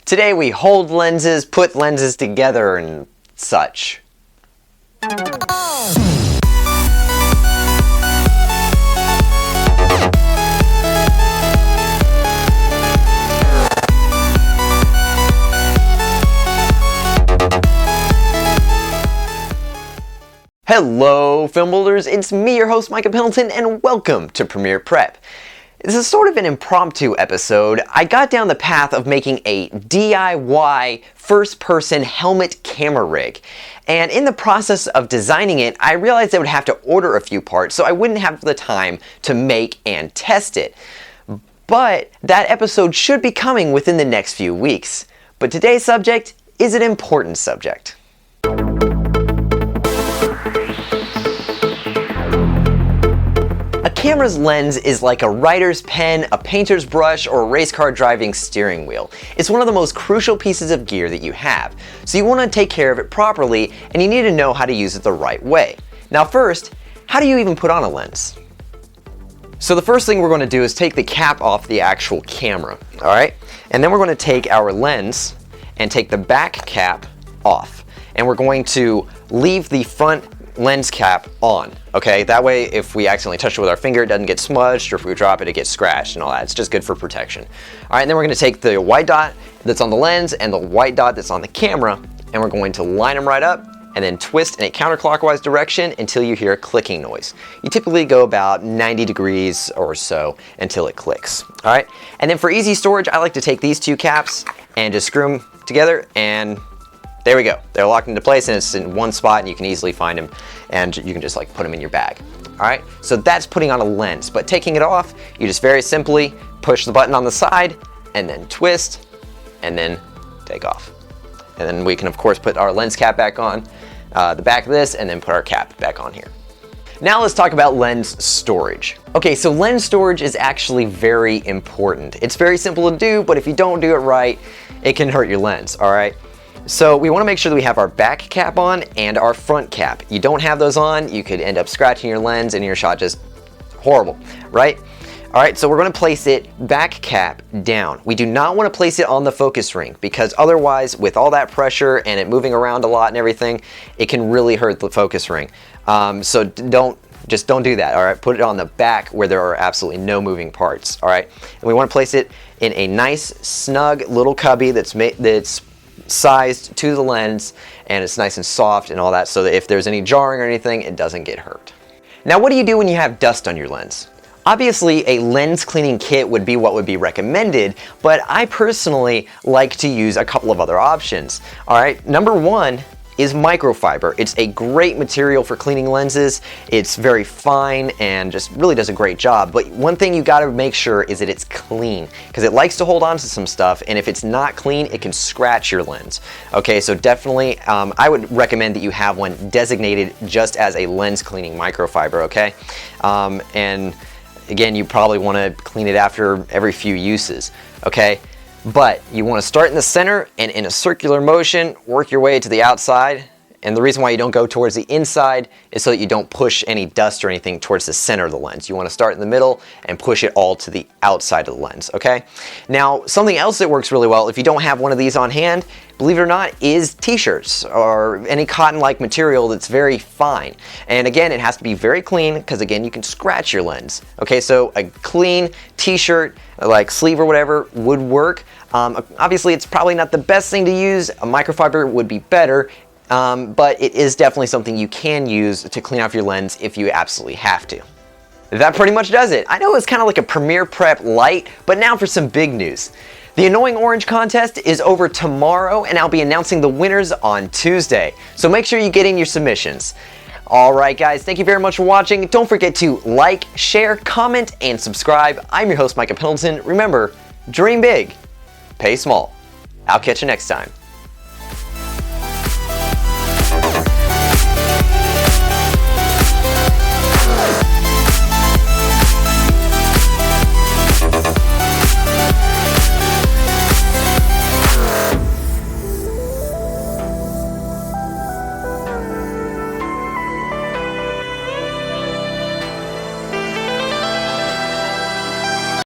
Today we hold lenses, put lenses together, and such. Hello film builders, it's me, your host Micah Pendleton, and welcome to Premiere Prep. This is sort of an impromptu episode. I got down the path of making a DIY first-person helmet camera rig. And in the process of designing it, I realized I would have to order a few parts so I wouldn't have the time to make and test it. But that episode should be coming within the next few weeks. But today's subject is an important subject. A camera's lens is like a writer's pen, a painter's brush, or a race car driving steering wheel. It's one of the most crucial pieces of gear that you have. So you want to take care of it properly, and you need to know how to use it the right way. Now first, how do you even put on a lens? So the first thing we're going to do is take the cap off the actual camera, alright? And then we're going to take our lens and take the back cap off. And we're going to leave the front lens cap on, okay? That way if we accidentally touch it with our finger, it doesn't get smudged, or if we drop it, it gets scratched and all that. It's just good for protection. All right, and then we're gonna take the white dot that's on the lens and the white dot that's on the camera, and we're going to line them right up and then twist in a counterclockwise direction until you hear a clicking noise. You typically go about 90 degrees or so until it clicks, all right? And then for easy storage, I like to take these two caps and just screw them together, and there we go. They're locked into place and it's in one spot and you can easily find them, and you can just like put them in your bag. All right, so that's putting on a lens, but taking it off, you just very simply push the button on the side and then twist and then take off. And then we can of course put our lens cap back on the back of this and then put our cap back on here. Now let's talk about lens storage. Okay, so lens storage is actually very important. It's very simple to do, but if you don't do it right, it can hurt your lens, all right? So we want to make sure that we have our back cap on and our front cap. You don't have those on, you could end up scratching your lens and your shot just horrible, right? All right, so we're going to place it back cap down. We do not want to place it on the focus ring, because otherwise with all that pressure and it moving around a lot and everything, it can really hurt the focus ring. So don't do that, all right? Put it on the back where there are absolutely no moving parts, all right? And we want to place it in a nice snug little cubby that's sized to the lens, and it's nice and soft and all that, so that if there's any jarring or anything, it doesn't get hurt. Now what do you do when you have dust on your lens? Obviously a lens cleaning kit would be what would be recommended, but I personally like to use a couple of other options. Alright, number one is microfiber. It's a great material for cleaning lenses. It's very fine and just really does a great job. But one thing you gotta make sure is that it's clean, because it likes to hold on to some stuff, and if it's not clean, it can scratch your lens. Okay, so definitely I would recommend that you have one designated just as a lens cleaning microfiber, okay? And again, you probably want to clean it after every few uses, okay? But you want to start in the center and in a circular motion, work your way to the outside. And the reason why you don't go towards the inside is so that you don't push any dust or anything towards the center of the lens. You want to start in the middle and push it all to the outside of the lens, okay? Now, something else that works really well if you don't have one of these on hand, believe it or not, is t-shirts or any cotton-like material that's very fine. And again, it has to be very clean, because again, you can scratch your lens. Okay, so a clean t-shirt, like sleeve or whatever, would work. Obviously, it's probably not the best thing to use. A microfiber would be better, but it is definitely something you can use to clean off your lens if you absolutely have to. That pretty much does it. I know it's kind of like a Premiere Prep light, but now for some big news. The Annoying Orange contest is over tomorrow, and I'll be announcing the winners on Tuesday. So make sure you get in your submissions. Alright guys, thank you very much for watching. Don't forget to like, share, comment, and subscribe. I'm your host, Micah Pendleton. Remember, dream big, pay small. I'll catch you next time.